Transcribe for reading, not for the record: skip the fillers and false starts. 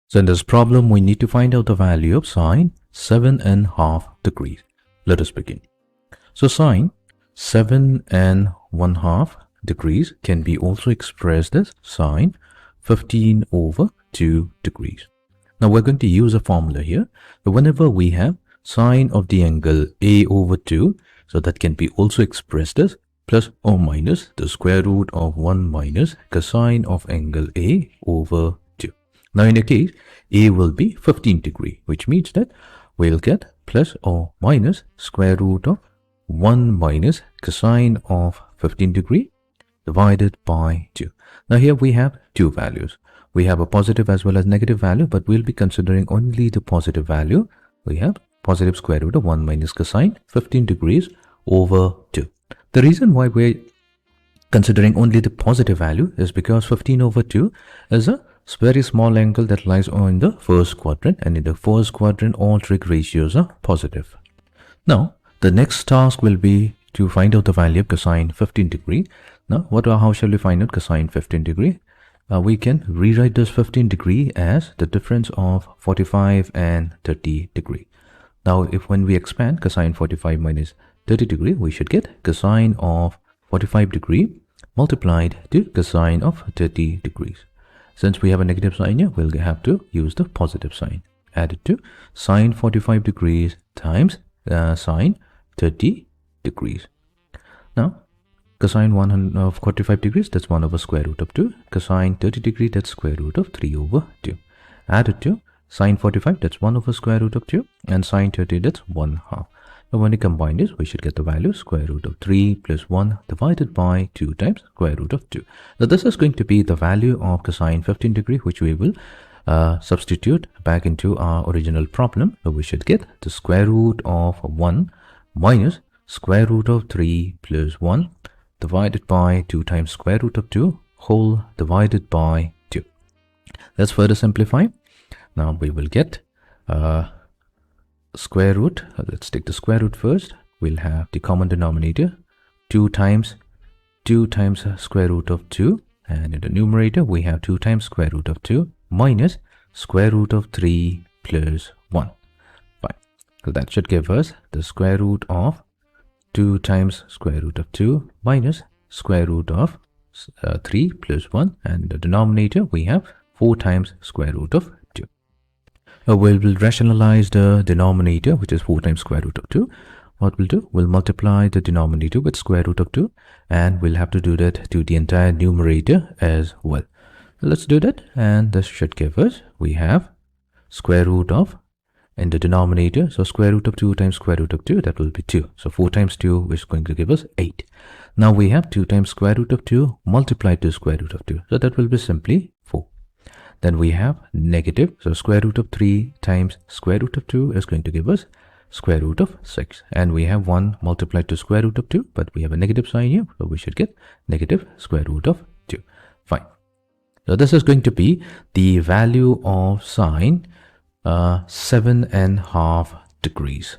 So in this problem, we need to find out the value of sine 7½ degrees. Let us begin. So sine 7½ degrees can be also expressed as sine 15/2 degrees. Now we're going to use a formula here. So whenever we have sine of the angle A/2, so that can be also expressed as plus or minus the square root of 1 minus cosine of angle A/2. Now in the case, A will be 15 degree, which means that we'll get plus or minus square root of 1 minus cosine of 15 degree divided by 2. Now here we have two values. We have a positive as well as negative value, but we'll be considering only the positive value. We have positive square root of 1 minus cosine 15 degrees over 2. The reason why we're considering only the positive value is because 15/2 is a very small angle that lies on the first quadrant, and in the first quadrant all trig ratios are positive. Now the next task will be to find out the value of cosine 15 degree. Now how shall we find out cosine 15 degree? We can rewrite this 15 degree as the difference of 45 and 30 degree. Now if when we expand cosine 45 minus 30 degree, we should get cosine of 45 degree multiplied to cosine of 30 degrees. Since we have a negative sign here, we'll have to use the positive sign. Add it to sine 45 degrees times sine 30 degrees. Now, cosine 45 degrees, that's 1 over square root of 2. Cosine 30 degree, that's square root of 3/2. Add it to sine 45, that's 1 over square root of 2. And sine 30, that's 1/2. Now when we combine this, we should get the value square root of 3 plus 1 divided by 2 times square root of 2. Now this is going to be the value of cosine 15 degree, which we will substitute back into our original problem. So we should get the square root of 1 minus square root of 3 plus 1 divided by 2 times square root of 2 whole divided by 2. Let's further simplify. Now we will get square root. Let's take the square root first. We'll have the common denominator 2 times square root of 2, and in the numerator we have 2 times square root of 2 minus square root of 3 plus 1. Fine. So that should give us the square root of 2 times square root of 2 minus square root of 3 plus 1, and in the denominator we have 4 times square root of 2. We'll rationalize the denominator, which is 4 times square root of 2. What we'll do, we'll multiply the denominator with square root of 2, and we'll have to do that to the entire numerator as well. Let's do that, and this should give us, we have square root of, in the denominator, so square root of 2 times square root of 2, that will be 2. So 4 times 2 is going to give us 8. Now we have 2 times square root of 2 multiplied to square root of 2. So that will be simply 4. Then we have negative, so square root of 3 times square root of 2 is going to give us square root of 6. And we have 1 multiplied to square root of 2, but we have a negative sign here, so we should get negative square root of 2. Fine. So this is going to be the value of sine 7½ degrees.